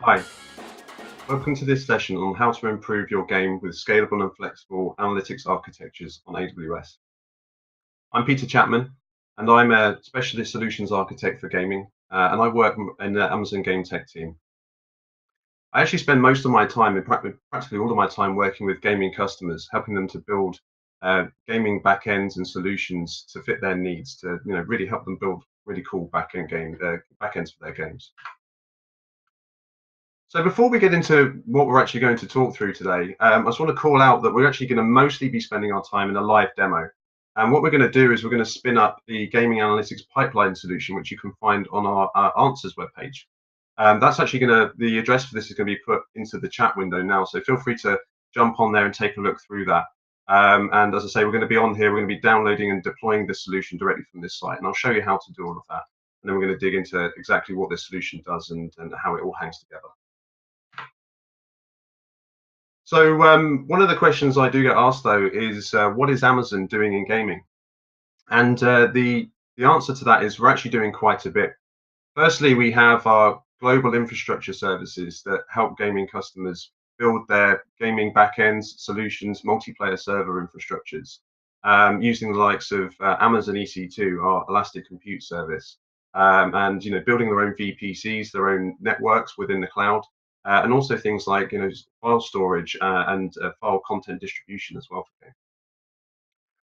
Hi, welcome to this session on how to improve your game with scalable and flexible analytics architectures on AWS. I'm Peter Chapman, and I'm a specialist solutions architect for gaming, and I work in the Amazon Game Tech team. I actually spend most of my time, practically all of my time, working with gaming customers, helping them to build gaming backends and solutions to fit their needs, to really help them build really cool backends for their games. So before we get into what we're actually going to talk through today, I just want to call out that we're actually going to mostly be spending our time in a live demo. And what we're going to do is we're going to spin up the gaming analytics pipeline solution, which you can find on our answers webpage. That's actually the address for this is going to be put into the chat window now. So feel free to jump on there and take a look through that. And as I say, we're going to be on here, we're going to be downloading and deploying this solution directly from this site. And I'll show you how to do all of that. And then we're going to dig into exactly what this solution does and how it all hangs together. So one of the questions I do get asked though is what is Amazon doing in gaming? And the answer to that is we're actually doing quite a bit. Firstly, we have our global infrastructure services that help gaming customers build their gaming backends, solutions, multiplayer server infrastructures using the likes of Amazon EC2, our Elastic Compute Service, and building their own VPCs, their own networks within the cloud, and also things like file storage and file content distribution as well for games.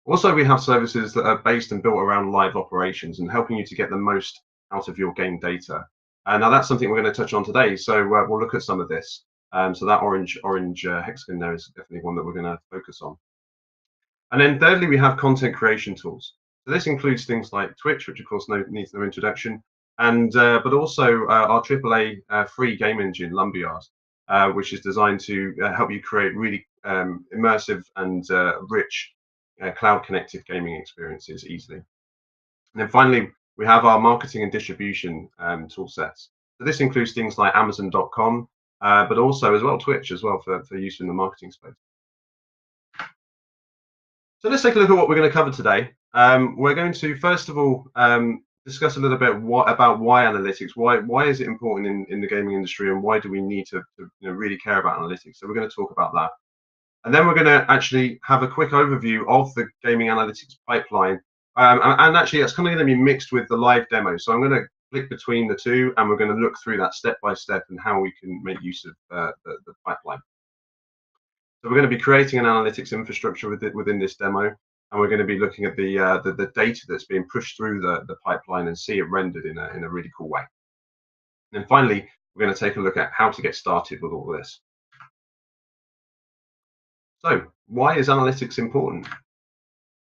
Also, we have services that are based and built around live operations and helping you to get the most out of your game data. Now that's something we're going to touch on today. So we'll look at some of this. So that orange hexagon there is definitely one that we're going to focus on. And then thirdly, we have content creation tools. So this includes things like Twitch, which of course needs no introduction, and but also our AAA free game engine, Lumberyard, which is designed to help you create really immersive and rich cloud-connected gaming experiences easily. And then finally, we have our marketing and distribution tool sets. So this includes things like Amazon.com, but also as well Twitch as well for use in the marketing space. So let's take a look at what we're going to cover today. We're going to first of all discuss a little bit about why analytics. Why is it important in the gaming industry, and why do we need to really care about analytics? So we're going to talk about that. And then we're going to actually have a quick overview of the gaming analytics pipeline. And actually, it's kind of going to be mixed with the live demo. So I'm going to click between the two, and we're going to look through that step by step and how we can make use of the pipeline. So we're going to be creating an analytics infrastructure within this demo, and we're going to be looking at the data that's being pushed through the pipeline and see it rendered in a really cool way. And then finally, we're going to take a look at how to get started with all of this. So why is analytics important?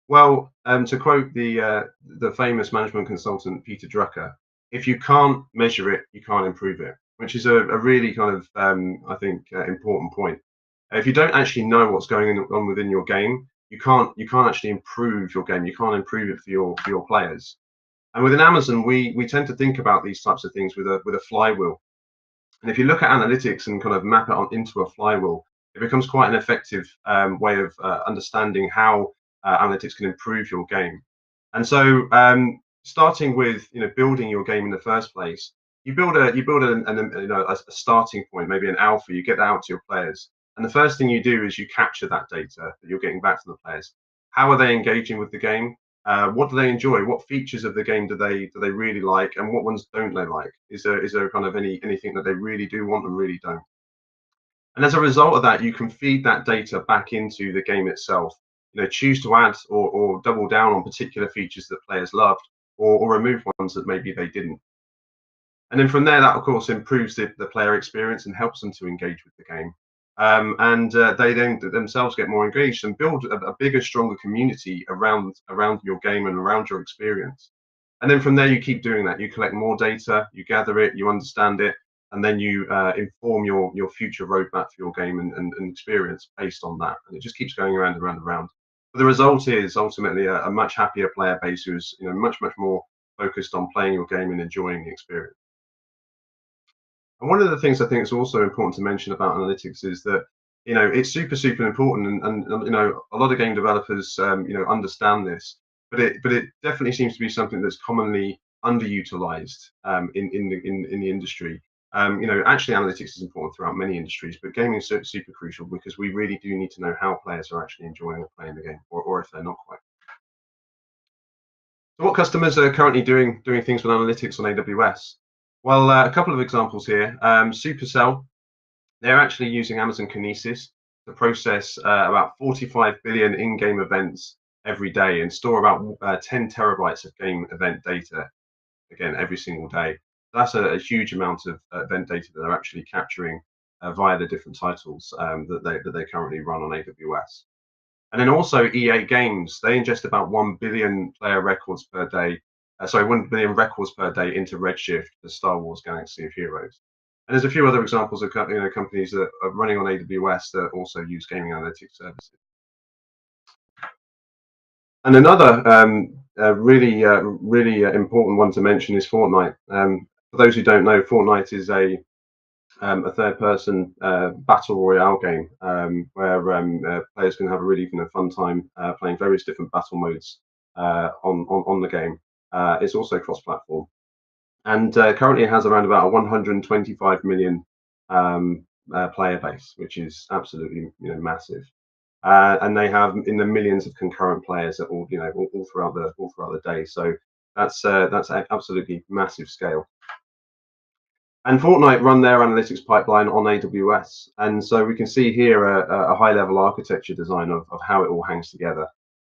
Well, to quote the famous management consultant Peter Drucker, if you can't measure it, you can't improve it, which is a really kind of I think important point. If you don't actually know what's going on within your game, you can't actually improve your game. You can't improve it for your players. And within Amazon, we tend to think about these types of things with a flywheel. And if you look at analytics and kind of map it into a flywheel, it becomes quite an effective way of understanding how analytics can improve your game. And so, starting with building your game in the first place, you build a starting point, maybe an alpha. You get that out to your players, and the first thing you do is you capture that data that you're getting back from the players. How are they engaging with the game? What do they enjoy? What features of the game do they really like, and what ones don't they like? Is there kind of anything that they really do want and really don't? And as a result of that, you can feed that data back into the game itself. Choose to add or double down on particular features that players loved, or remove ones that maybe they didn't. And then from there, that of course improves the player experience and helps them to engage with the game. And they then themselves get more engaged and build a bigger, stronger community around your game and around your experience. And then from there, you keep doing that. You collect more data, you gather it, you understand it, and then you inform your future roadmap for your game and experience based on that. And it just keeps going around and around and around. But the result is ultimately a much happier player base who's much more focused on playing your game and enjoying the experience. And one of the things I think is also important to mention about analytics is that it's super important, and a lot of game developers understand this, but it definitely seems to be something that's commonly underutilized in the industry. Actually analytics is important throughout many industries, but gaming is super crucial because we really do need to know how players are actually enjoying playing the game, or if they're not quite. So what customers are currently doing things with analytics on AWS? Well, a couple of examples here. Supercell, they're actually using Amazon Kinesis to process about 45 billion in-game events every day and store about 10 terabytes of game event data, again, every single day. That's a huge amount of event data that they're actually capturing via the different titles that they currently run on AWS. And then also EA Games, they ingest about 1 billion player records per day. 1 billion records per day into Redshift, the Star Wars Galaxy of Heroes. And there's a few other examples of companies that are running on AWS that also use gaming analytics services. And another really important one to mention is Fortnite. For those who don't know, Fortnite is a third-person battle royale game where players can have a really fun time playing various different battle modes on the game. It's also cross-platform, and currently it has around about a 125 million player base, which is absolutely massive. And they have in the millions of concurrent players at all throughout the day. So that's absolutely massive scale. And Fortnite run their analytics pipeline on AWS. And so we can see here a high-level architecture design of how it all hangs together.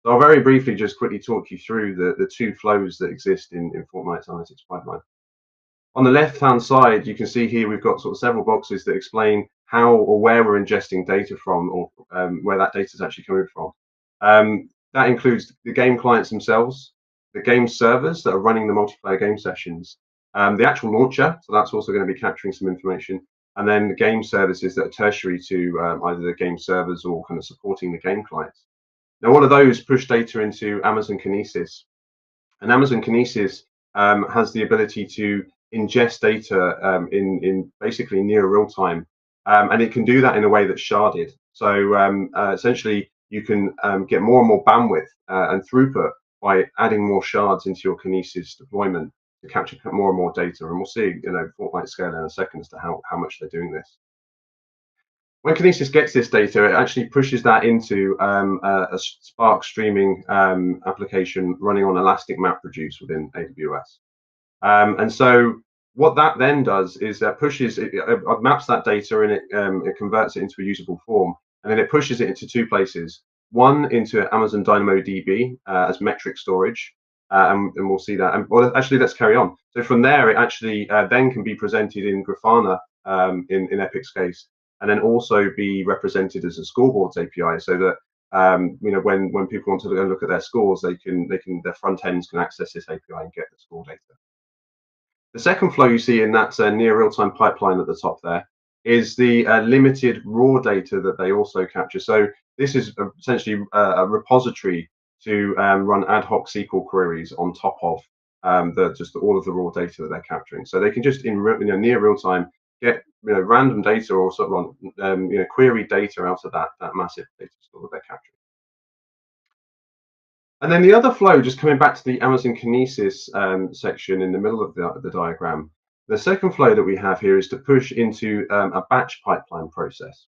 So I'll very briefly just quickly talk you through the two flows that exist in Fortnite's analytics pipeline. On the left-hand side, you can see here we've got sort of several boxes that explain how or where we're ingesting data from, or where that data is actually coming from. That includes the game clients themselves, the game servers that are running the multiplayer game sessions, the actual launcher, so that's also going to be capturing some information, and then the game services that are tertiary to either the game servers or kind of supporting the game clients. Now, all of those push data into Amazon Kinesis, and Amazon Kinesis has the ability to ingest data in basically near real time, and it can do that in a way that's sharded. So essentially, you can get more and more bandwidth and throughput by adding more shards into your Kinesis deployment to capture more and more data. And we'll see, Fortnite scale in a second as to how much they're doing this. When Kinesis gets this data, it actually pushes that into a Spark streaming application running on Elastic MapReduce within AWS. And so what that then does is it maps that data, and it converts it into a usable form, and then it pushes it into two places. One, into Amazon DynamoDB as metric storage, and we'll see that. And well, actually, let's carry on. So from there, it actually then can be presented in Grafana in Epic's case, and then also be represented as a scoreboards API, so that when people want to go look at their scores, their front ends can access this API and get the score data. The second flow you see in that near real-time pipeline at the top there is the limited raw data that they also capture. So this is essentially a repository to run ad hoc SQL queries on top of all of the raw data that they're capturing. So they can just near real time get random data or sort of query data out of that massive data store that they're capturing. And then the other flow, just coming back to the Amazon Kinesis section in the middle of the diagram, the second flow that we have here is to push into a batch pipeline process.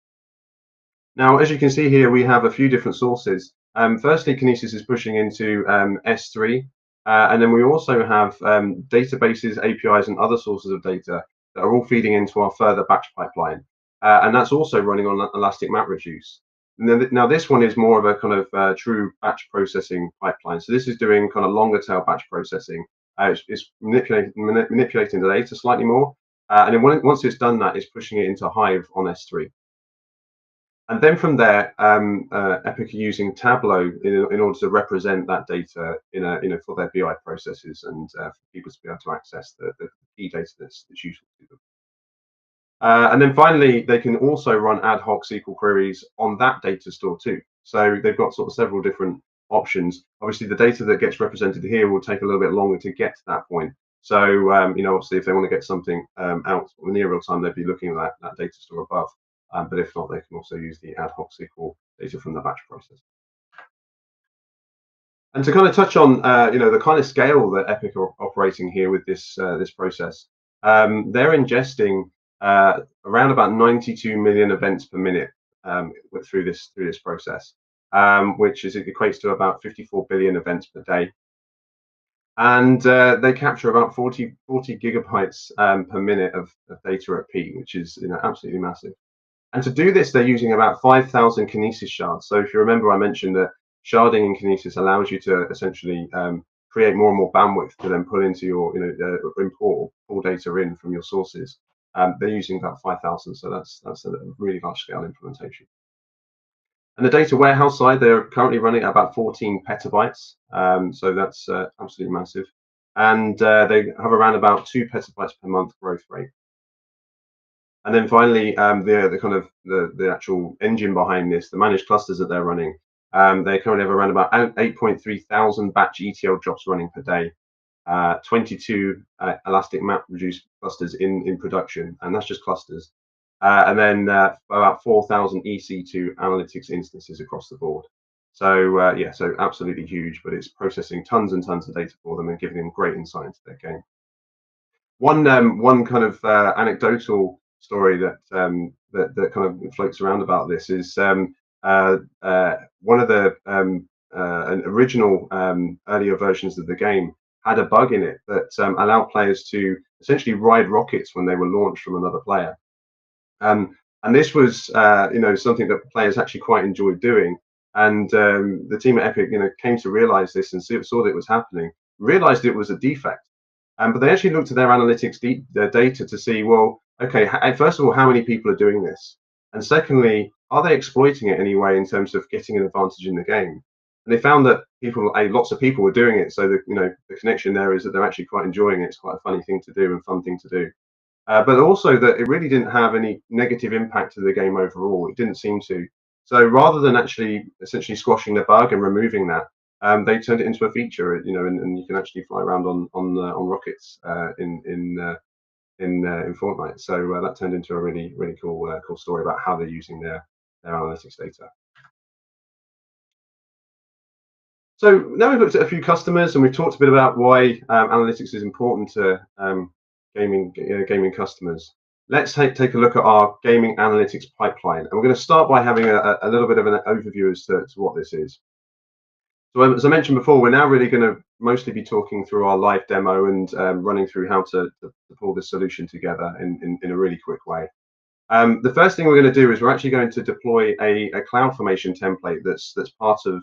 Now, as you can see here, we have a few different sources. Firstly, Kinesis is pushing into S3, and then we also have databases, APIs, and other sources of data that are all feeding into our further batch pipeline. And that's also running on Elastic MapReduce. Now this one is more of a kind of true batch processing pipeline. So this is doing kind of longer tail batch processing. It's manipulating the data slightly more, and then once it's done that, it's pushing it into Hive on S3. And then from there, Epic are using Tableau in order to represent that data for their BI processes and for people to be able to access the key data that's useful to them. And then finally, they can also run ad hoc SQL queries on that data store too. So they've got sort of several different options. Obviously, the data that gets represented here will take a little bit longer to get to that point. So, obviously, if they want to get something out near real time, they'd be looking at that data store above. But if not, they can also use the ad hoc SQL data from the batch process. And to kind of touch on, the kind of scale that Epic are operating here with this process, they're ingesting around about 92 million events per minute through this process, which equates to about 54 billion events per day. And they capture about 40 gigabytes per minute of data at peak, which is absolutely massive. And to do this, they're using about 5,000 Kinesis shards. So if you remember, I mentioned that sharding in Kinesis allows you to essentially create more and more bandwidth to then pull into your, import or pull data in from your sources. They're using about 5,000, so that's a really large scale implementation. And the data warehouse side, they're currently running at about 14 petabytes, so that's absolutely massive. And they have around about 2 petabytes per month growth rate. And then finally, the kind of the actual engine behind this, the managed clusters that they're running, they currently have around about 8.3 thousand batch ETL jobs running per day, 22 Elastic MapReduce clusters in production, and that's just clusters. And then about 4,000 EC2 analytics instances across the board. So yeah, so absolutely huge, but it's processing tons and tons of data for them and giving them great insight into their game. One kind of anecdotal story that that kind of floats around about this is one of the original earlier versions of the game had a bug in it that allowed players to essentially ride rockets when they were launched from another player. And this was something that players actually quite enjoyed doing. And the team at Epic came to realize this and saw that it was happening, realized it was a defect. But they actually looked at their analytics, their data, to see, well, okay, first of all, how many people are doing this? And secondly, are they exploiting it anyway in terms of getting an advantage in the game? And they found that lots of people were doing it. So the connection there is that they're actually quite enjoying it. It's quite a funny thing to do and fun thing to do. But also that it really didn't have any negative impact to the game overall. It didn't seem to. So rather than actually essentially squashing the bug and removing that, they turned it into a feature, and you can actually fly around on rockets in Fortnite. So that turned into a really cool story about how they're using their analytics data. So now we've looked at a few customers and we've talked a bit about why analytics is important to gaming customers. Let's take a look at our gaming analytics pipeline, and we're going to start by having a little bit of an overview as to what this is. So as I mentioned before, we're now really going to mostly be talking through our live demo and running through how to pull this solution together in a really quick way. The first thing we're going to do is we're actually going to deploy a CloudFormation template that's part of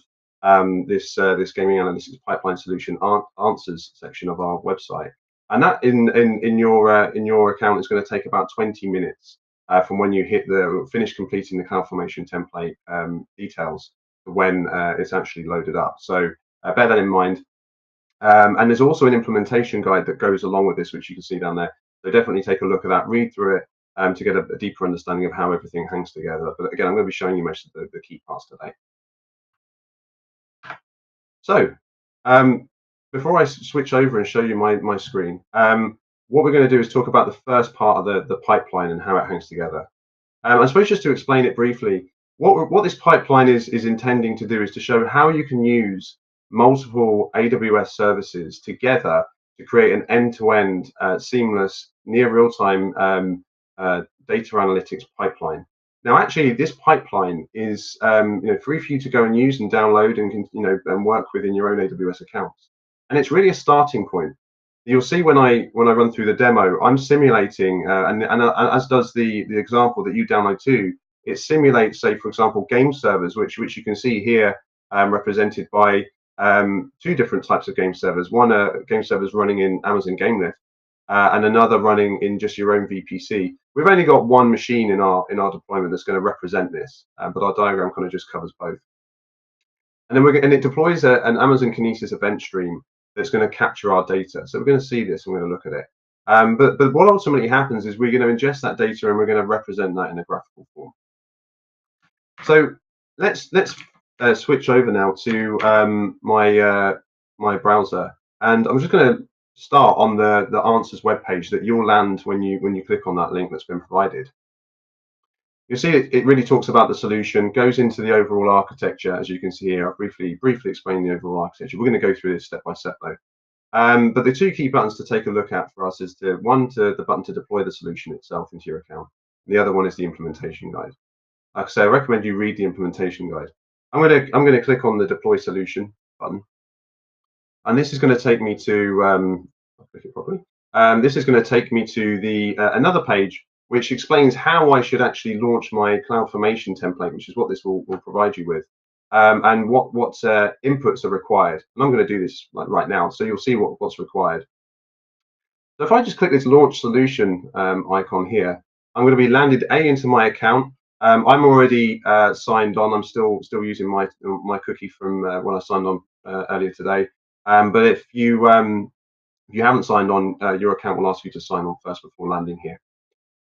this gaming analytics pipeline solution answers section of our website. And that in your account is going to take about 20 minutes from when you finish completing the CloudFormation template details to when it's actually loaded up. So bear that in mind. And there's also an implementation guide that goes along with this, which you can see down there. So definitely take a look at that, read through it to get a deeper understanding of how everything hangs together. But again, I'm going to be showing you most of the key parts today. So before I switch over and show you my screen, what we're going to do is talk about the first part of the pipeline and how it hangs together. I suppose just to explain it briefly, what this pipeline is intending to do is to show how you can use multiple AWS services together to create an end-to-end seamless, near real-time data analytics pipeline. Now, actually, this pipeline is free for you to go and use and download and work with in your own AWS accounts. And it's really a starting point. You'll see when I run through the demo, I'm simulating, and as does the example that you download too. It simulates, say, for example, game servers, which you can see here represented by two different types of game servers. One game servers running in Amazon GameLift, and another running in just your own VPC. We've only got one machine in our deployment that's going to represent this, but our diagram kind of just covers both. And then it deploys an Amazon Kinesis event stream that's going to capture our data. So we're going to see this and we're going to look at it. But what ultimately happens is we're going to ingest that data and we're going to represent that in a graphical form. So let's switch over now to my browser, and I'm just going to start on the answers webpage that you'll land when you click on that link that's been provided. You'll see it really talks about the solution, goes into the overall architecture, as you can see here. I'll briefly explain the overall architecture. We're going to go through this step by step though. But the two key buttons to take a look at for us is the button to deploy the solution itself into your account. And the other one is the implementation guide. Like I say, I recommend you read the implementation guide. I'm gonna click on the deploy solution button, and this is going to take me to I'll click it properly. This is going to take me to the another page which explains how I should actually launch my CloudFormation template, which is what this will provide you with, and what inputs are required. And I'm going to do this like right now, so you'll see what's required. So if I just click this launch solution icon here, I'm going to be landed into my account. I'm already signed on. I'm still using my cookie from when I signed on earlier today. But if you haven't signed on, your account will ask you to sign on first before landing here.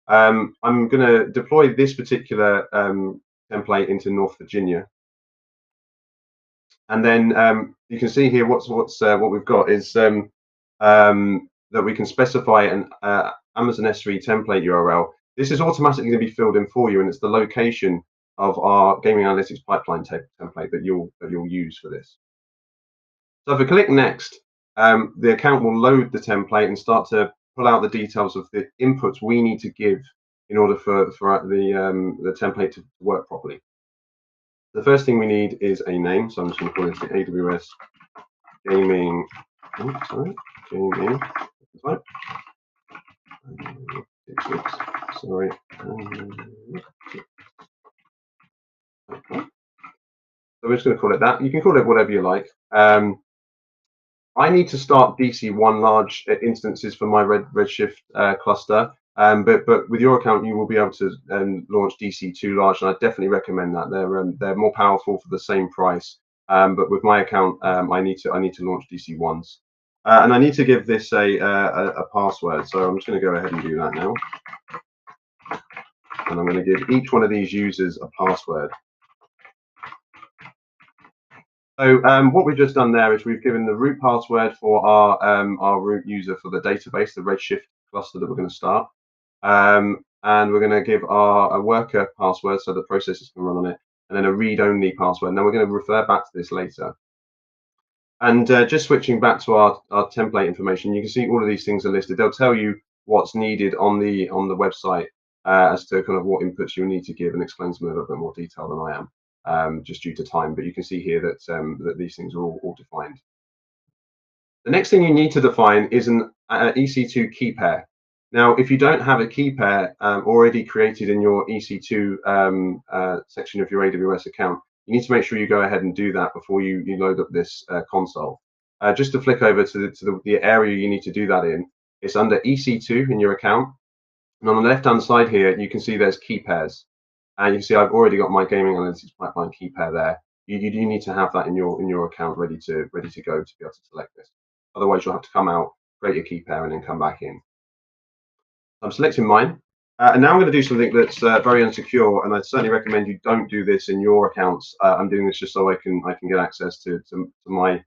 I'm going to deploy this particular template into North Virginia, and then you can see here what we've got is that we can specify an Amazon S3 template URL. This is automatically going to be filled in for you, and it's the location of our gaming analytics pipeline template that you'll use for this. So if I click next, the account will load the template and start to pull out the details of the inputs we need to give in order for the template to work properly. The first thing we need is a name, so I'm just going to call this the AWS Gaming. Gaming. Sorry. So we're just going to call it that. You can call it whatever you like. I need to start DC1 large instances for my Redshift cluster, but with your account you will be able to launch DC2 large, and I definitely recommend that. They're more powerful for the same price, but with my account I need to launch DC1s, and I need to give this a password. So I'm just going to go ahead and do that now, and I'm going to give each one of these users a password. So what we've just done there is we've given the root password for our root user for the database, the Redshift cluster that we're going to start, and we're going to give a worker password so the processes can run on it, and then a read-only password. Now we're going to refer back to this later. And just switching back to our template information, you can see all of these things are listed. They'll tell you what's needed on the website as to kind of what inputs you need to give, and explains them in a little bit more detail than I am. Just due to time, but you can see here that that these things are all defined. The next thing you need to define is an EC2 key pair. Now, if you don't have a key pair already created in your EC2 section of your AWS account, you need to make sure you go ahead and do that before you load up this console. Just to flick over to the area you need to do that in, it's under EC2 in your account, and on the left-hand side here, you can see there's key pairs. And you can see I've already got my gaming analytics pipeline key pair there. You need to have that in your account ready to go to be able to select this. Otherwise, you'll have to come out, create your key pair, and then come back in. I'm selecting mine, and now I'm going to do something that's very unsecure, and I certainly recommend you don't do this in your accounts. I'm doing this just so I can get access to my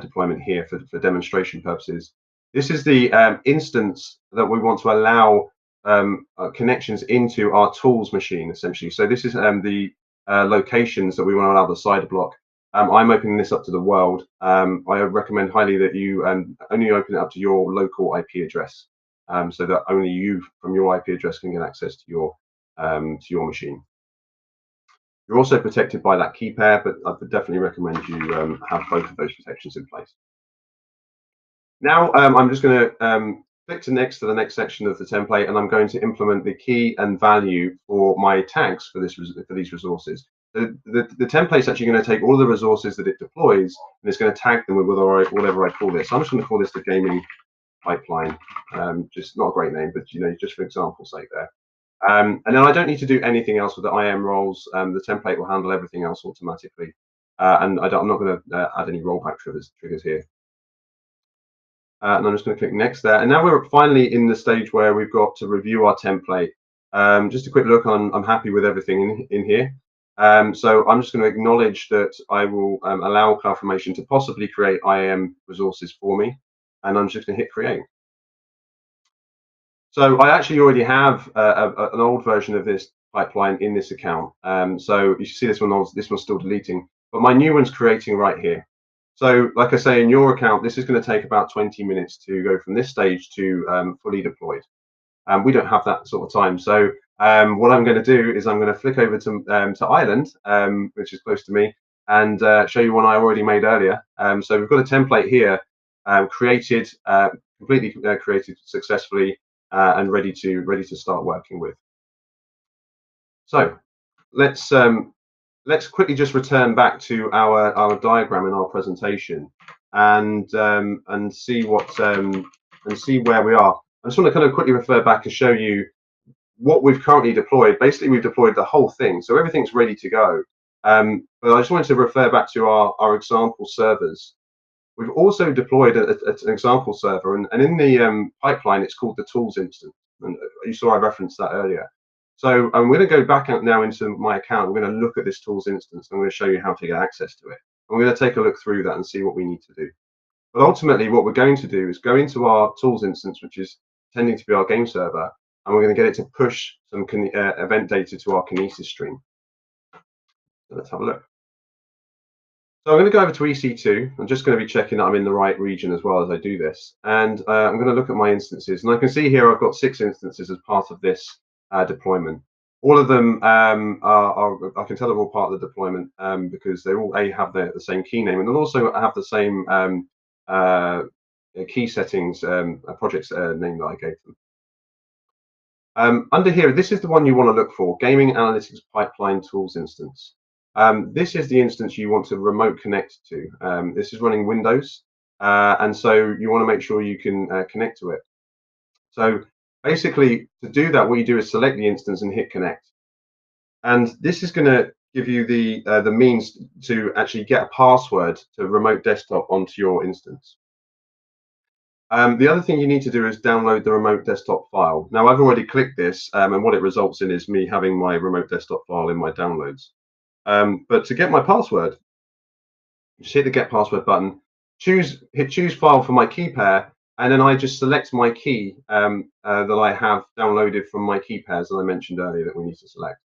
deployment here for demonstration purposes. This is the instance that we want to allow connections into our tools machine, essentially. So this is the locations that we want to allow the CIDR block. I'm opening this up to the world. I recommend highly that you only open it up to your local IP address, so that only you from your IP address can get access to your machine. You're also protected by that key pair, but I would definitely recommend you have both of those protections in place. Now I'm just going to click to next to the next section of the template, and I'm going to implement the key and value for my tags for these resources. The template's actually going to take all the resources that it deploys, and it's going to tag them with whatever I call this. So I'm just going to call this the gaming pipeline. Just not a great name, but just for example's sake there. And then I don't need to do anything else with the IAM roles. The template will handle everything else automatically, and I'm not going to add any rollback triggers here. And I'm just going to click next there. And now we're finally in the stage where we've got to review our template. Just a quick look, I'm happy with everything in here. So I'm just going to acknowledge that I will allow CloudFormation to possibly create IAM resources for me. And I'm just going to hit create. So I actually already have an old version of this pipeline in this account. So you see this one's still deleting, but my new one's creating right here. So, like I say, in your account, this is going to take about 20 minutes to go from this stage to fully deployed. We don't have that sort of time. So what I'm going to do is I'm going to flick over to Ireland, which is close to me, and show you one I already made earlier. So we've got a template here, created, completely created successfully, and ready to start working with. So let's quickly just return back to our diagram in our presentation, and see what and see where we are. I just want to kind of quickly refer back and show you what we've currently deployed. Basically, we've deployed the whole thing, so everything's ready to go. But I just wanted to refer back to our example servers. We've also deployed an example server, and in the pipeline, it's called the tools instance. And you saw I referenced that earlier. So I'm going to go back out now into my account. We're going to look at this tools instance. I'm going to show you how to get access to it. I'm going to take a look through that and see what we need to do. But ultimately, what we're going to do is go into our tools instance, which is tending to be our game server, and we're going to get it to push some event data to our Kinesis stream. So let's have a look. So I'm going to go over to EC2. I'm just going to be checking that I'm in the right region as well as I do this. And I'm going to look at my instances. And I can see here I've got 6 instances as part of this deployment. All of them I can tell they're all part of the deployment because they all have the same key name, and they'll also have the same key settings, projects name that I gave them. Under here, this is the one you want to look for, Gaming Analytics Pipeline Tools instance. This is the instance you want to remote connect to. This is running Windows, and so you want to make sure you can connect to it. So basically, to do that, what you do is select the instance and hit connect. And this is going to give you the means to actually get a password to remote desktop onto your instance. The other thing you need to do is download the remote desktop file. Now, I've already clicked this, and what it results in is me having my remote desktop file in my downloads. But to get my password, just hit the get password button, hit choose file for my key pair, and then I just select my key that I have downloaded from my key pairs that I mentioned earlier that we need to select.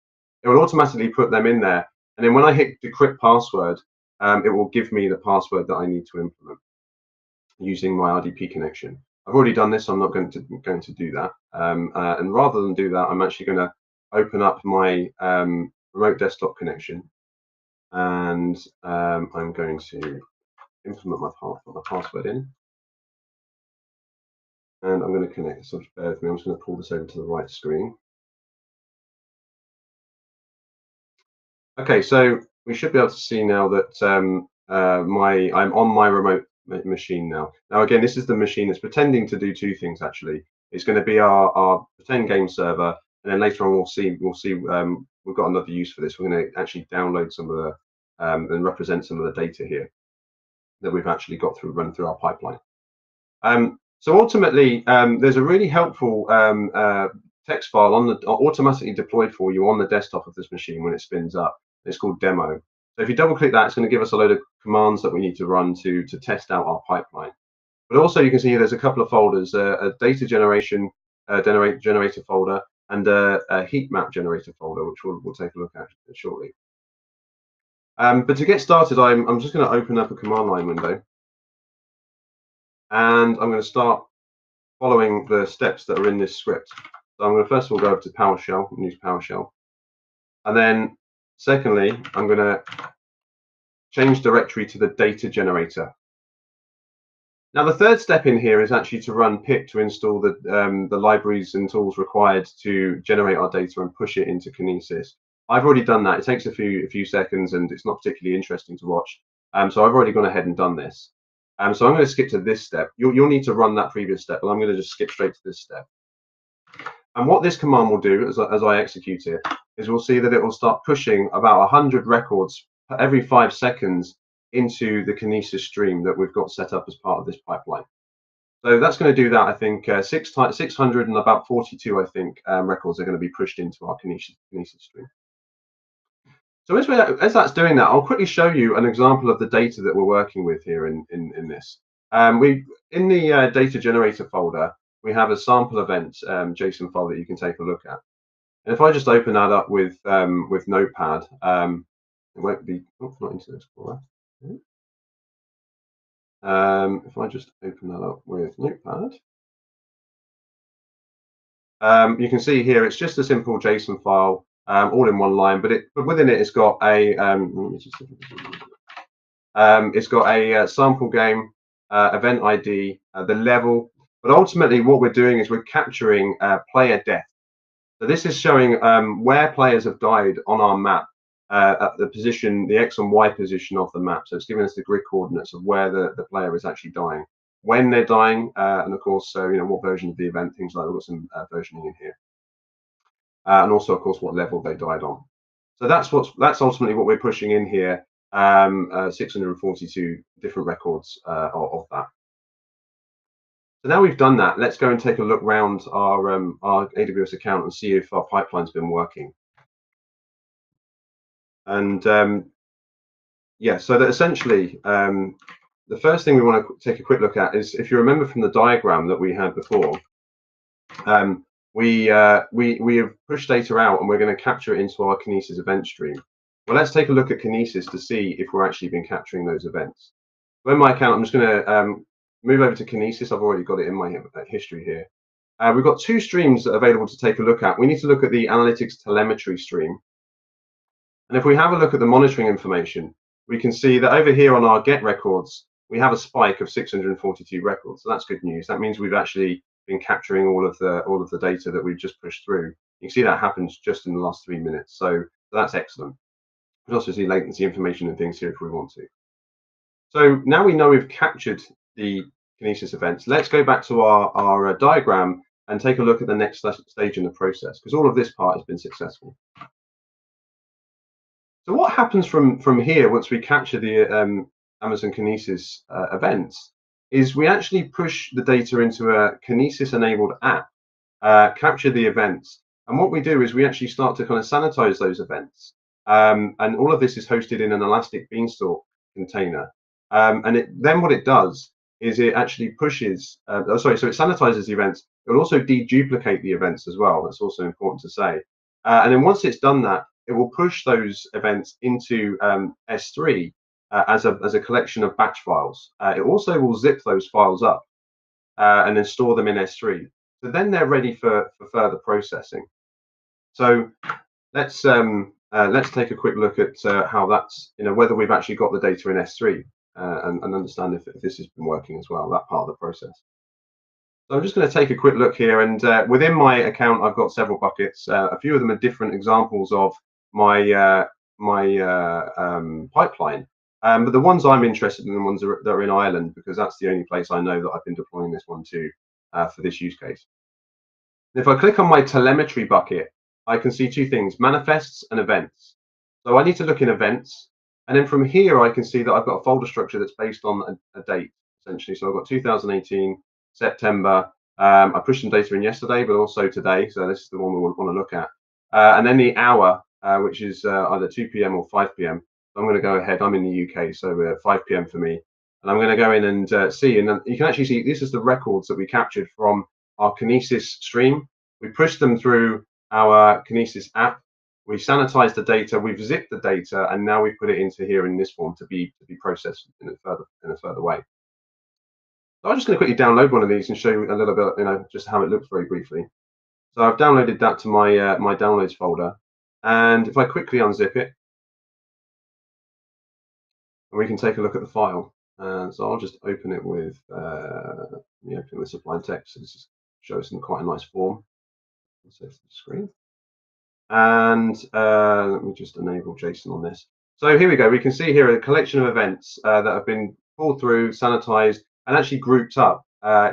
It will automatically put them in there, and then when I hit decrypt password, it will give me the password that I need to implement using my RDP connection. I've already done this, so I'm not going to do that. And rather than do that, I'm actually going to open up my remote desktop connection, and I'm going to implement my password in, and I'm going to connect. So just bear with me. I'm just going to pull this over to the right screen. Okay, so we should be able to see now that I'm on my remote machine now. Now again, this is the machine that's pretending to do 2 things actually. It's going to be our pretend game server, and then later on we'll see we've got another use for this. We're going to actually download some of the and represent some of the data here that we've actually got run through our pipeline. So ultimately, there's a really helpful text file automatically deployed for you on the desktop of this machine when it spins up. It's called demo. So if you double click that, it's going to give us a load of commands that we need to run to test out our pipeline. But also you can see there's a couple of folders, a data generation generator folder and a heat map generator folder, which we'll take a look at shortly. But to get started, I'm just going to open up a command line window, and I'm going to start following the steps that are in this script. So I'm going to first of all go over to PowerShell and use PowerShell. And then secondly, I'm going to change directory to the data generator. Now the third step in here is actually to run pip to install the libraries and tools required to generate our data and push it into Kinesis. I've already done that. It takes a few seconds and it's not particularly interesting to watch. So I've already gone ahead and done this. So I'm going to skip to this step. You'll need to run that previous step, but I'm going to just skip straight to this step. And what this command will do as I execute it is we'll see that it will start pushing about 100 records every 5 seconds into the Kinesis stream that we've got set up as part of this pipeline. So that's going to do that. I think 600 and about 42, I think, records are going to be pushed into our Kinesis stream. So as that's doing that, I'll quickly show you an example of the data that we're working with here in this. In the data generator folder, we have a sample event JSON file that you can take a look at. And if I just open that up with Notepad, it won't be not Internet Explorer. If I just open that up with Notepad, you can see here it's just a simple JSON file, all in one line, but within it it's got a sample game, event ID, the level. But ultimately, what we're doing is we're capturing player death. So this is showing where players have died on our map at the position, the X and Y position of the map. So it's giving us the grid coordinates of where the player is actually dying, when they're dying, and of course, so what version of the event, things like that. We've got some versioning in here, and also, of course, what level they died on. So that's ultimately what we're pushing in here. 642 different records of that. So now we've done that, let's go and take a look around our AWS account and see if our pipeline's been working. And yeah, so that essentially, the first thing we want to take a quick look at is, if you remember from the diagram that we had before, we have pushed data out and we're going to capture it into our Kinesis event stream. Well, let's take a look at Kinesis to see if we're actually been capturing those events. So in my account, I'm just going to move over to Kinesis. I've already got it in my history here. We've got two streams available to take a look at. We need to look at the analytics telemetry stream. And if we have a look at the monitoring information, we can see that over here on our get records, we have a spike of 642 records. So that's good news. That means we've actually been capturing all of the data that we've just pushed through. You can see that happens just in the last 3 minutes. So that's excellent. We can also see latency information and things here if we want to. So now we know we've captured the Kinesis events. Let's go back to our diagram and take a look at the next stage in the process, because all of this part has been successful. So what happens from here once we capture the Amazon Kinesis events is we actually push the data into a Kinesis-enabled app, capture the events, and what we do is we actually start to kind of sanitize those events. And all of this is hosted in an Elastic Beanstalk container. And then what it does is it actually pushes, so it sanitizes the events. It will also deduplicate the events as well. That's also important to say. And then once it's done that, it will push those events into S3 as a collection of batch files. It also will zip those files up and then store them in S3. So then they're ready for further processing. So let's take a quick look at how that's, whether we've actually got the data in S3 and understand if this has been working as well, that part of the process. So I'm just going to take a quick look here, and within my account, I've got several buckets. A few of them are different examples of my pipeline, but the ones I'm interested in are the ones that are in Ireland, because that's the only place I know that I've been deploying this one to for this use case. If I click on my telemetry bucket, I can see two things: manifests and events. So I need to look in events, and then from here I can see that I've got a folder structure that's based on a date, essentially. So I've got 2018 September. I pushed some data in yesterday, but also today. So this is the one we want to look at. And then the hour, which is either 2 p.m. or 5 p.m. So I'm going to go ahead. I'm in the UK, so 5 p.m. for me. And I'm going to go in and see. And then you can actually see this is the records that we captured from our Kinesis stream. We pushed them through our Kinesis app. We sanitized the data. We've zipped the data, and now we put it into here in this form to be processed in a further way. So I'm just going to quickly download one of these and show you a little bit, just how it looks very briefly. So I've downloaded that to my my downloads folder, and if I quickly unzip it, we can take a look at the file. So I'll just open it with Sublime Text. So this shows in quite a nice form. Let's save the screen, and let me just enable JSON on this. So here we go. We can see here a collection of events that have been pulled through, sanitized, and actually grouped up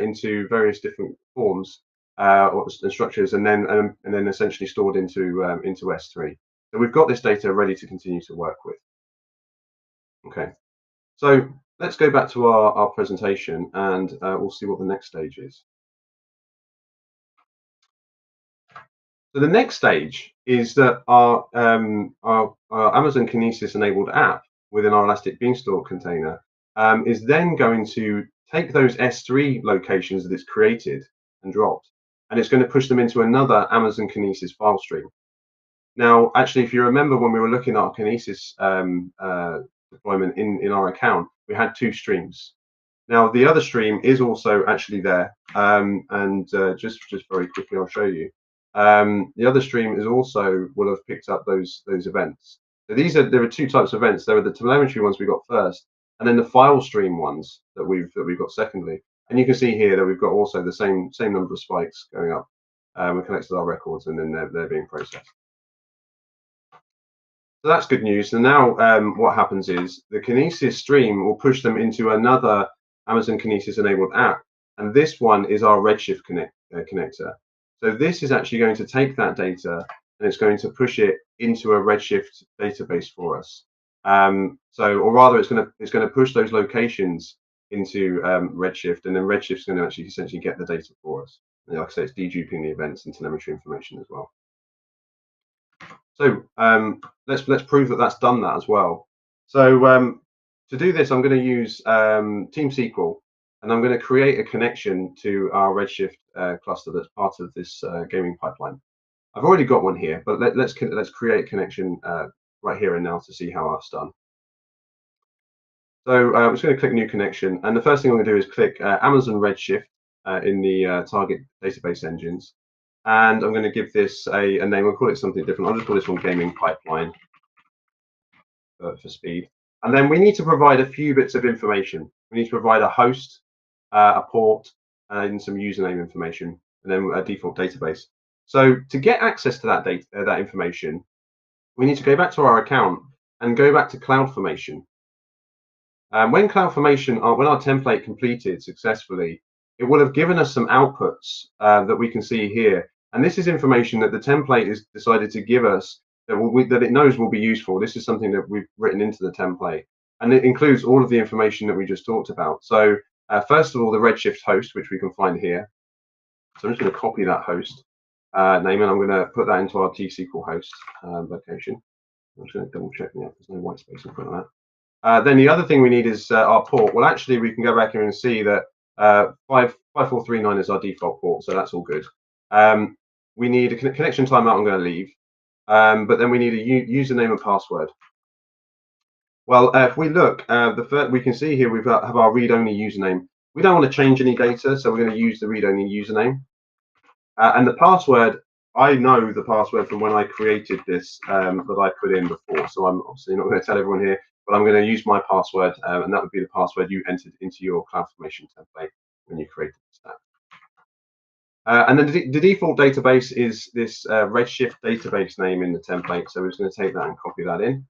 into various different forms and structures, and then essentially stored into S3. So we've got this data ready to continue to work with. Okay, so let's go back to our presentation, and we'll see what the next stage is. So the next stage is that our Amazon Kinesis enabled app within our Elastic Beanstalk container is then going to take those S3 locations that it's created and dropped, and it's going to push them into another Amazon Kinesis file stream. Now, actually, if you remember when we were looking at our Kinesis deployment in our account, we had two streams. Now the other stream is also actually there, and just very quickly I'll show you. The other stream is also will have picked up those events. So there are two types of events. There are the telemetry ones we got first, and then the file stream ones that we've got secondly. And you can see here that we've got also the same number of spikes going up. We collected our records, and then they're being processed. So that's good news. And now what happens is the Kinesis stream will push them into another Amazon Kinesis enabled app. And this one is our Redshift connector. So this is actually going to take that data and it's going to push it into a Redshift database for us. Or rather, it's going to push those locations into Redshift, and then Redshift's going to actually essentially get the data for us. And like I say, it's deduping the events and telemetry information as well. So let's prove that that's done that as well. So to do this, I'm going to use Team SQL, and I'm going to create a connection to our Redshift cluster that's part of this gaming pipeline. I've already got one here, but let's create a connection right here and now to see how that's done. So I'm just going to click New Connection, and the first thing I'm going to do is click Amazon Redshift in the target database engines. And I'm going to give this a name. I'll call it something different. I'll just call this one Gaming Pipeline for speed. And then we need to provide a few bits of information. We need to provide a host, a port, and some username information, and then a default database. So to get access to that data, that information, we need to go back to our account and go back to CloudFormation. When CloudFormation, when our template completed successfully, it will have given us some outputs that we can see here. And this is information that the template has decided to give us that it knows will be useful. This is something that we've written into the template. And it includes all of the information that we just talked about. So first of all, the Redshift host, which we can find here. So I'm just going to copy that host name, and I'm going to put that into our T-SQL host location. I'm just going to double check there's no white space in front of that. Then the other thing we need is our port. Well, actually, we can go back here and see that 5439 is our default port, so that's all good. We need a connection timeout I'm going to leave, but then we need a username and password. Well, if we look, we can see here have our read-only username. We don't want to change any data, so we're going to use the read-only username. And the password, I know the password from when I created this that I put in before, so I'm obviously not going to tell everyone here, but I'm going to use my password, and that would be the password you entered into your CloudFormation template when you created this app. And then the default database is this Redshift database name in the template, so we're just going to take that and copy that in.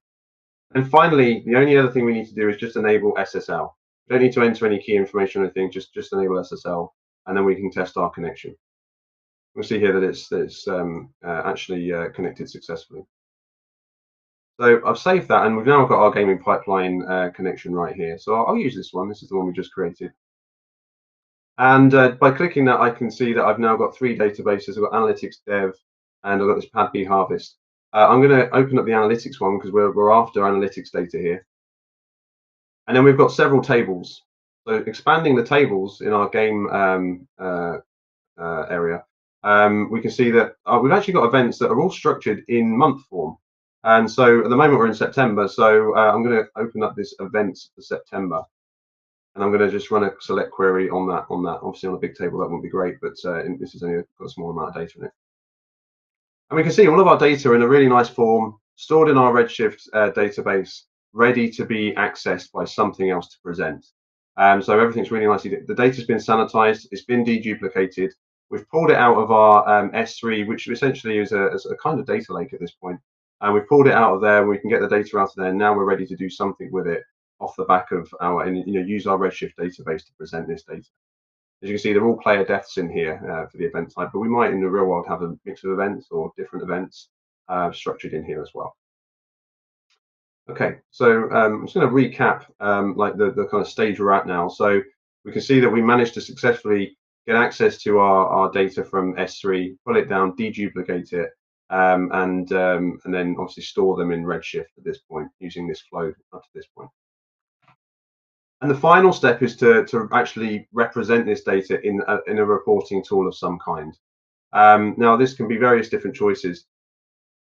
And finally, the only other thing we need to do is just enable SSL. We don't need to enter any key information or anything, just enable SSL, and then we can test our connection. We'll see here that it's actually connected successfully. So I've saved that, and we've now got our gaming pipeline connection right here. So I'll use this one. This is the one we just created. And by clicking that, I can see that I've now got three databases. I've got Analytics Dev, and I've got this PadB Harvest. I'm going to open up the Analytics one because we're after analytics data here. And then we've got several tables. So expanding the tables in our game area, we can see that we've actually got events that are all structured in month form. And so at the moment we're in September, so I'm going to open up this events for September, and I'm going to just run a select query on that. Obviously on a big table that wouldn't be great, but this is only got a small amount of data in it. And we can see all of our data in a really nice form, stored in our Redshift database, ready to be accessed by something else to present. So everything's really nicely, the data's been sanitized, it's been deduplicated. We've pulled it out of our S3, which essentially is a kind of data lake at this point. And we've pulled it out of there, we can get the data out of there. Now we're ready to do something with it off the back of use our Redshift database to present this data. As you can see, they're all player deaths in here for the event type, but we might in the real world have a mix of events or different events structured in here as well. Okay, so I'm just going to recap like the kind of stage we're at now. So we can see that we managed to successfully get access to our data from S3, pull it down, deduplicate it, and then obviously store them in Redshift at this point using this flow up to this point. And the final step is to actually represent this data in a reporting tool of some kind. Now, this can be various different choices.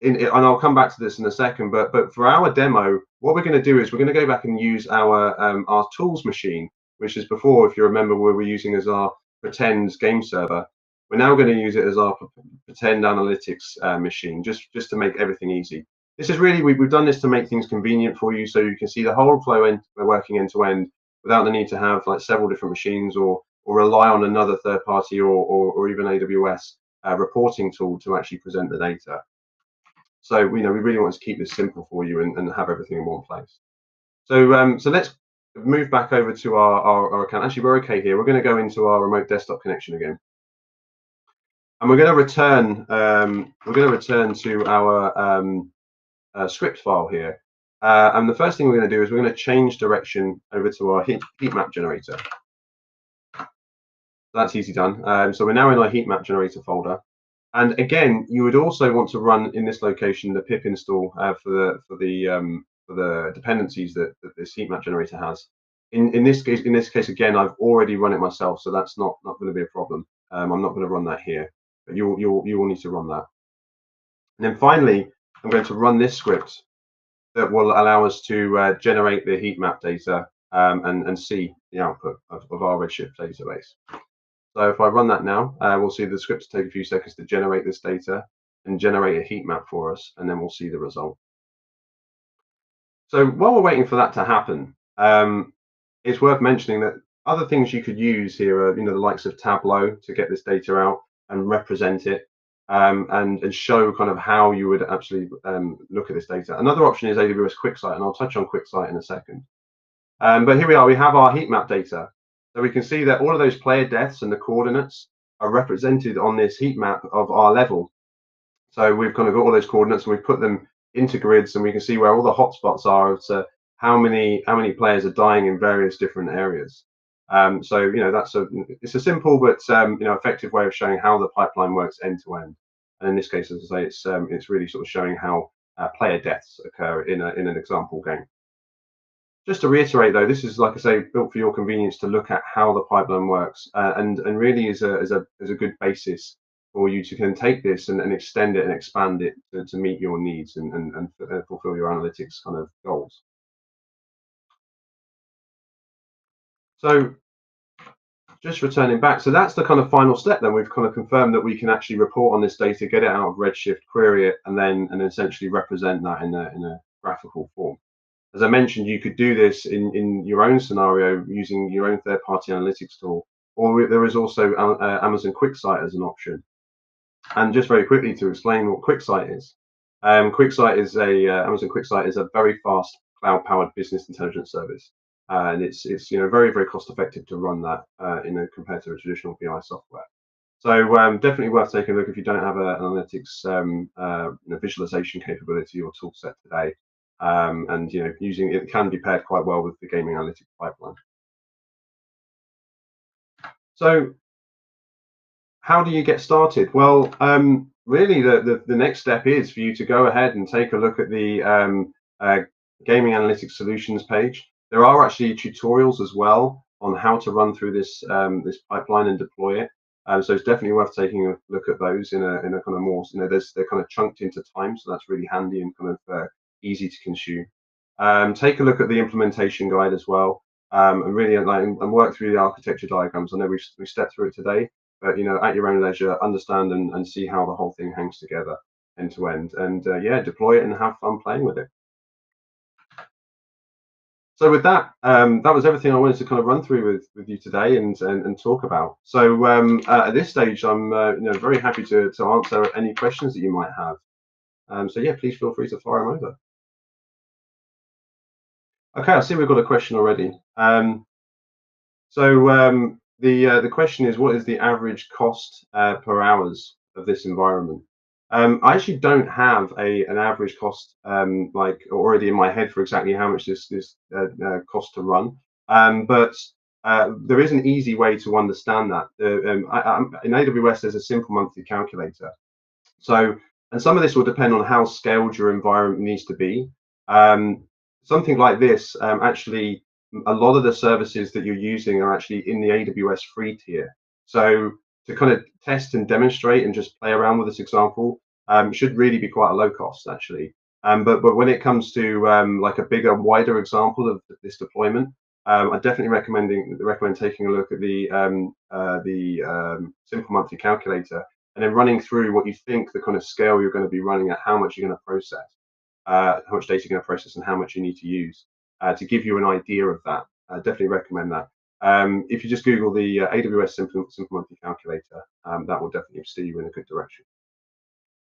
And I'll come back to this in a second, but for our demo, what we're going to do is we're going to go back and use our tools machine which is before, if you remember, we were using as our pretend game server. We're now going to use it as our pretend analytics machine, just to make everything easy. This is really, we've done this to make things convenient for you, so you can see the whole flow working end to end without the need to have like several different machines or rely on another third party or even AWS reporting tool to actually present the data. So we really want to keep this simple for you and have everything in one place. So let's move back over to our account. Actually, we're okay here. We're going to go into our remote desktop connection again, and we're going to return to our script file here. And the first thing we're going to do is we're going to change direction over to our heat map generator. That's easy done. So we're now in our heat map generator folder. And again, you would also want to run in this location the pip install for the dependencies that this heat map generator has. In this case, again, I've already run it myself, so that's not going to be a problem. I'm not going to run that here, but you will need to run that. And then finally, I'm going to run this script that will allow us to generate the heat map data and see the output of our Redshift database. So if I run that now, we'll see the script take a few seconds to generate this data and generate a heat map for us, and then we'll see the result. So while we're waiting for that to happen, it's worth mentioning that other things you could use here are, the likes of Tableau to get this data out and represent it, and show kind of how you would actually look at this data. Another option is AWS QuickSight, and I'll touch on QuickSight in a second. But here we are, we have our heat map data. So we can see that all of those player deaths and the coordinates are represented on this heat map of our level. So we've kind of got all those coordinates and we've put them into grids, and we can see where all the hotspots are as to how many players are dying in various different areas. So it's a simple but effective way of showing how the pipeline works end to end. And in this case, as I say, it's really sort of showing how player deaths occur in an example game. Just to reiterate, though, this is, like I say, built for your convenience to look at how the pipeline works, and really is a good basis for you to take this and extend it and expand it to meet your needs and fulfill your analytics kind of goals. So just returning back, so that's the kind of final step. Then we've kind of confirmed that we can actually report on this data, get it out of Redshift, query it, and then essentially represent that in a graphical form. As I mentioned, you could do this in your own scenario using your own third-party analytics tool, or there is also Amazon QuickSight as an option. And just very quickly to explain what QuickSight is, Amazon QuickSight is a very fast cloud-powered business intelligence service, and it's very, very cost-effective to run that compared to a traditional BI software. So definitely worth taking a look if you don't have an analytics visualization capability or tool set today. And using it can be paired quite well with the gaming analytics pipeline. So how do you get started? Well, really the next step is for you to go ahead and take a look at the gaming analytics solutions page. There are actually tutorials as well on how to run through this pipeline and deploy it. So it's definitely worth taking a look at those in a kind of more, they're kind of chunked into time, so that's really handy and kind of easy to consume. Take a look at the implementation guide as well, and really and work through the architecture diagrams. I know we stepped through it today, but at your own leisure, understand and see how the whole thing hangs together end to end, and deploy it and have fun playing with it. So with that, that was everything I wanted to kind of run through with you today and talk about. So at this stage, I'm very happy to answer any questions that you might have. So yeah, please feel free to fire them over. Okay, I see we've got a question already. The question is, what is the average cost per hours of this environment? I actually don't have an average cost like already in my head for exactly how much this costs to run, but there is an easy way to understand that. In AWS, there's a simple monthly calculator. So, and some of this will depend on how scaled your environment needs to be. Something like this, actually, a lot of the services that you're using are actually in the AWS free tier. So to kind of test and demonstrate and just play around with this example, should really be quite a low cost actually. But when it comes to like a bigger, wider example of this deployment, I definitely recommend taking a look at the simple monthly calculator, and then running through what you think the kind of scale you're going to be running at, how much you're going to process, how much data you're going to process, and how much you need to use to give you an idea of that. I definitely recommend that. If you just Google the AWS simple monthly calculator, that will definitely steer you in a good direction.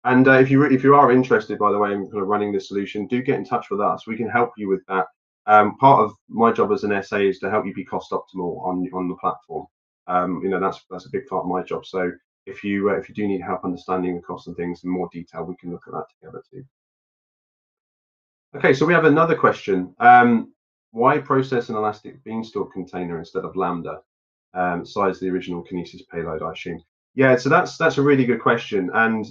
And if you are interested, by the way, in kind of running this solution, do get in touch with us. We can help you with that. Part of my job as an SA is to help you be cost optimal on the platform. That's a big part of my job. So if you do need help understanding the costs and things in more detail, we can look at that together too. Okay, so we have another question. Why process an elastic beanstalk container instead of Lambda? Size the original Kinesis payload, I assume. Yeah, so that's a really good question, and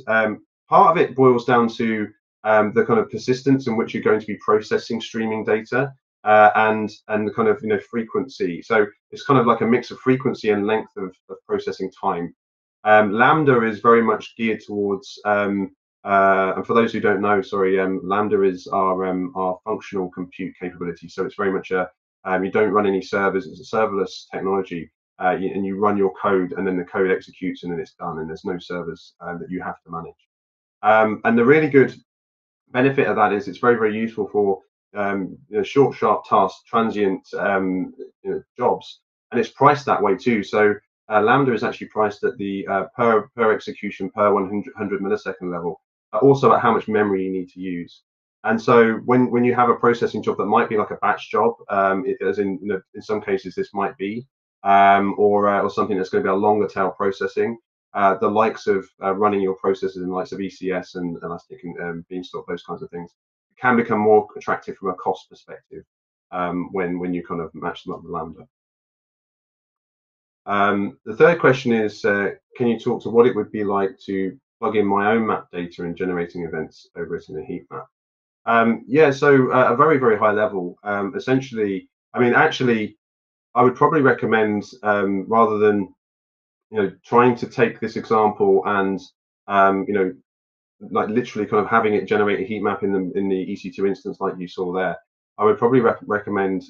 part of it boils down to the kind of persistence in which you're going to be processing streaming data, and the kind of frequency. So it's kind of like a mix of frequency and length of processing time. Lambda is very much geared towards, and for those who don't know, sorry, Lambda is our functional compute capability. So it's very much you don't run any servers. It's a serverless technology, and you run your code, and then the code executes, and then it's done, and there's no servers that you have to manage. And the really good benefit of that is it's very, very useful for short, sharp tasks, transient jobs, and it's priced that way too. So Lambda is actually priced at the per execution per 100 millisecond level, also at how much memory you need to use. And so when you have a processing job that might be like a batch job, as in some cases this might be, or something that's going to be a longer tail processing, the likes of running your processes in the likes of ECS and Elastic and Beanstalk, those kinds of things, can become more attractive from a cost perspective when you kind of match them up with Lambda. The third question is, can you talk to what it would be like to plug in my own map data and generating events over it in a heat map? Yeah, so a very, very high level. Essentially, I mean, actually, I would probably recommend rather than trying to take this example and like literally kind of having it generate a heat map in the EC2 instance like you saw there, I would probably recommend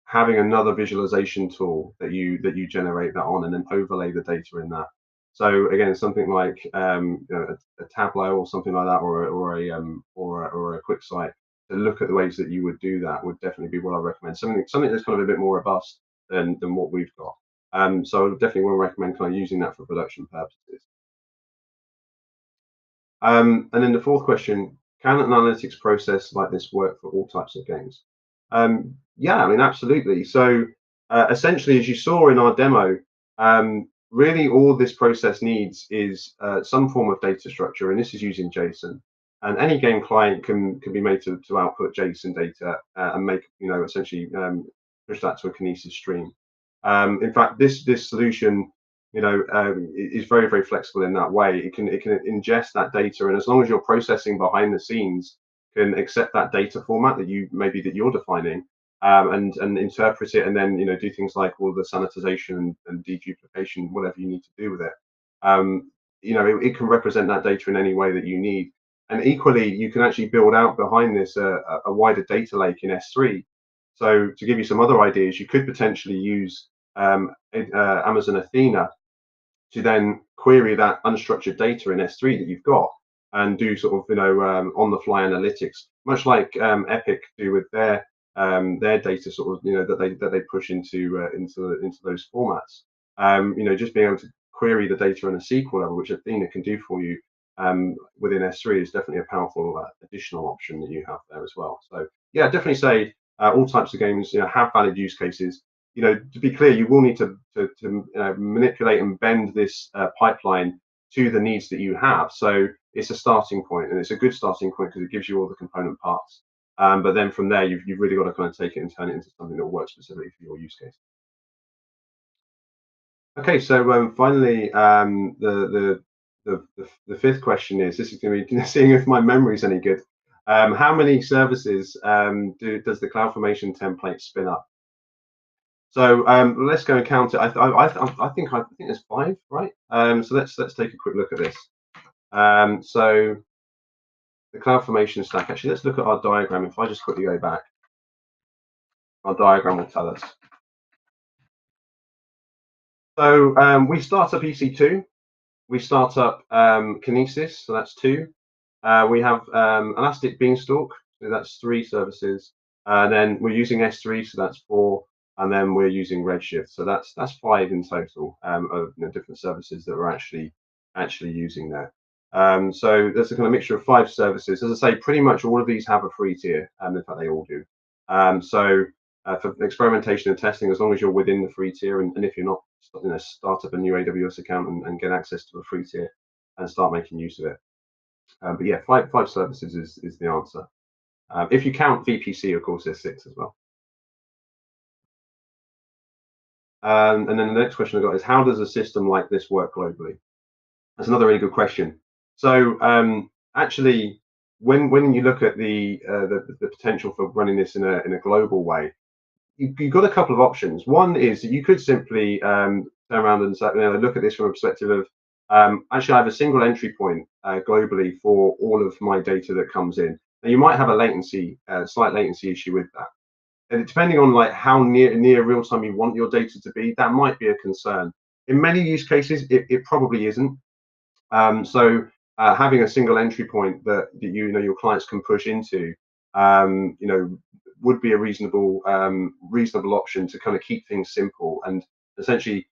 having another visualization tool that you generate that on, and then overlay the data in that. So again, something like a Tableau or something like that, or a QuickSight, to look at the ways that you would do that would definitely be what I recommend. Something that's kind of a bit more robust than what we've got. So I would definitely want to recommend kind of using that for production purposes. And then the fourth question, can an analytics process like this work for all types of games? Yeah, I mean, absolutely. So essentially, as you saw in our demo, really all this process needs is some form of data structure, and this is using JSON. And any game client can be made to output JSON data and make, essentially push that to a Kinesis stream. In fact, this solution is very, very flexible in that way. It can ingest that data, and as long as your processing behind the scenes can accept that data format that you're defining, and interpret it, and then do things like all the sanitization and deduplication, whatever you need to do with it. It can represent that data in any way that you need. And equally, you can actually build out behind this a wider data lake in S3. So to give you some other ideas, you could potentially use Amazon Athena to then query that unstructured data in S3 that you've got, and do sort of on the fly analytics, much like Epic do with their data sort of that they push into those formats. Just being able to query the data on a SQL level, which Athena can do for you within S3, is definitely a powerful additional option that you have there as well. So yeah, definitely say all types of games have valid use cases. To be clear, you will need to manipulate and bend this pipeline to the needs that you have. So it's a starting point, and it's a good starting point because it gives you all the component parts. But then from there, you've really got to kind of take it and turn it into something that works specifically for your use case. Okay, so finally, the fifth question is, this is going to be seeing if my memory is any good. How many services does the CloudFormation template spin up? So let's go and count it. I think there's 5, right? So let's take a quick look at this. So the CloudFormation stack. Actually, let's look at our diagram. If I just quickly go back, Our diagram will tell us. So we start up EC2, we start up Kinesis, so that's 2. We have Elastic Beanstalk, so that's 3 services. Then we're using S3, so that's 4, and then we're using Redshift, so that's 5 in total of different services that we're actually using there. So there's a kind of mixture of 5 services. As I say, pretty much all of these have a free tier, and in fact they all do. For experimentation and testing, as long as you're within the free tier, and if you're not, start up a new AWS account and get access to a free tier and start making use of it. But yeah, five services is the answer. If you count VPC, of course, there's 6 as well. And then the next question I got is, how does a system like this work globally? That's another really good question. So actually, when you look at the potential for running this in a global way, you've got a couple of options. One is that you could simply turn around and say, look at this from a perspective of actually I have a single entry point globally for all of my data that comes in. Now you might have a latency, slight latency issue with that, and depending on like how near real time you want your data to be, that might be a concern. In many use cases, it probably isn't. Having a single entry point that your clients can push into, would be a reasonable option to kind of keep things simple, and essentially,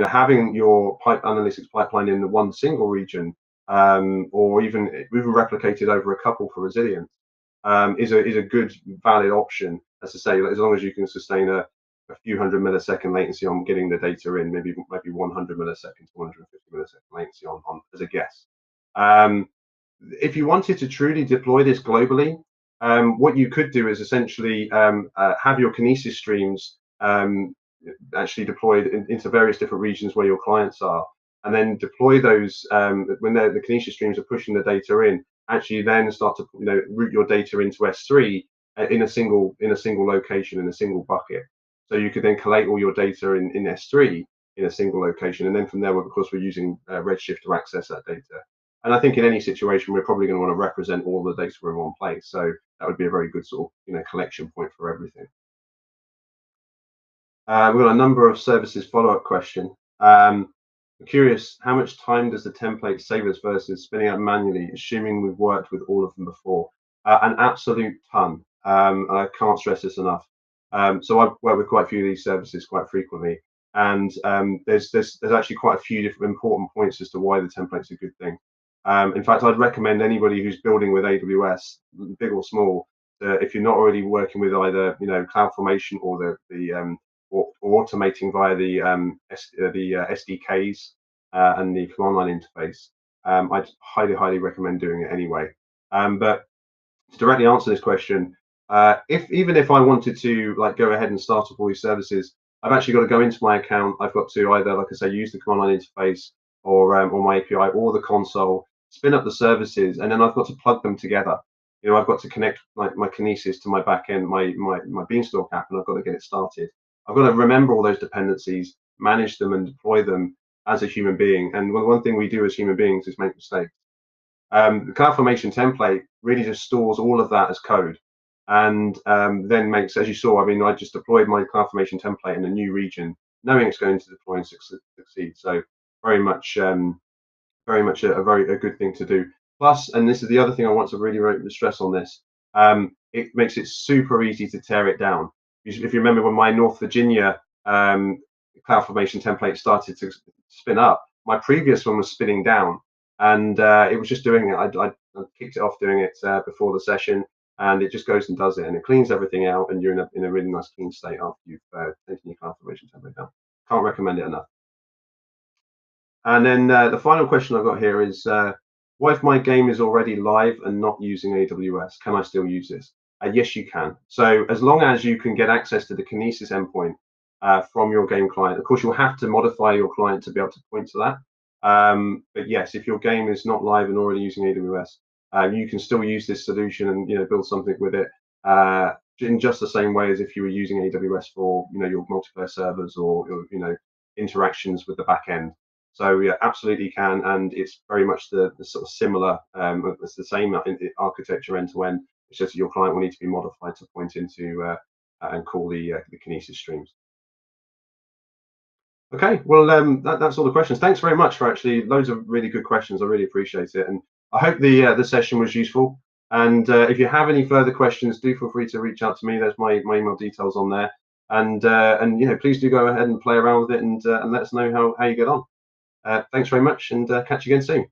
having your analytics pipeline in the one single region, or even replicated over a couple for resilience, is a good valid option. As I say, as long as you can sustain a few hundred millisecond latency on getting the data in, maybe 100 milliseconds, 150 millisecond latency on as a guess. If you wanted to truly deploy this globally, what you could do is essentially have your Kinesis streams actually deployed into various different regions where your clients are, and then deploy those when the Kinesis streams are pushing the data in. Actually, then start to route your data into S3 in a single location, in a single bucket. So you could then collate all your data in S3 in a single location, and then from there, of course, we're using Redshift to access that data. And I think in any situation, we're probably going to want to represent all the data in one place. So that would be a very good sort of collection point for everything. We've got a number of services follow-up question. I'm curious, how much time does the template save us versus spinning out manually, assuming we've worked with all of them before? An absolute ton. I can't stress this enough. So I've worked with quite a few of these services quite frequently, and there's actually quite a few different important points as to why the template's a good thing. In fact, I'd recommend anybody who's building with AWS, big or small, if you're not already working with either CloudFormation or or automating via the SDKs and the command line interface, I'd highly recommend doing it anyway. But to directly answer this question, even if I wanted to go ahead and start up all these services, I've actually got to go into my account. I've got to either, like I say, use the command line interface or my API or the console, spin up the services, and then I've got to plug them together. I've got to connect my Kinesis to my backend, my Beanstalk app, and I've got to get it started. I've got to remember all those dependencies, manage them, and deploy them as a human being. And one thing we do as human beings is make mistakes. The CloudFormation template really just stores all of that as code, and then makes, as you saw, I just deployed my CloudFormation template in a new region, knowing it's going to deploy and succeed. So very much a good thing to do. Plus, and this is the other thing I want to really stress on this, it makes it super easy to tear it down. If you remember when my North Virginia CloudFormation template started to spin up, my previous one was spinning down, and it was just doing it. I kicked it off doing it before the session, and it just goes and does it, and it cleans everything out, and you're in a really nice clean state after you've taken your CloudFormation template down. Can't recommend it enough. And then the final question I've got here is, what if my game is already live and not using AWS? Can I still use this? Yes, you can. So as long as you can get access to the Kinesis endpoint from your game client, of course, you'll have to modify your client to be able to point to that. But yes, if your game is not live and already using AWS, you can still use this solution and build something with it in just the same way as if you were using AWS for your multiplayer servers or your interactions with the back end. So yeah, absolutely can, and it's very much the sort of similar. It's the same architecture end to end. It's just your client will need to be modified to point into and call the Kinesis streams. Okay, well, that's all the questions. Thanks very much for actually loads of really good questions. I really appreciate it, and I hope the session was useful. And if you have any further questions, do feel free to reach out to me. There's my email details on there, and please do go ahead and play around with it and let us know how you get on. Thanks very much, and catch you again soon.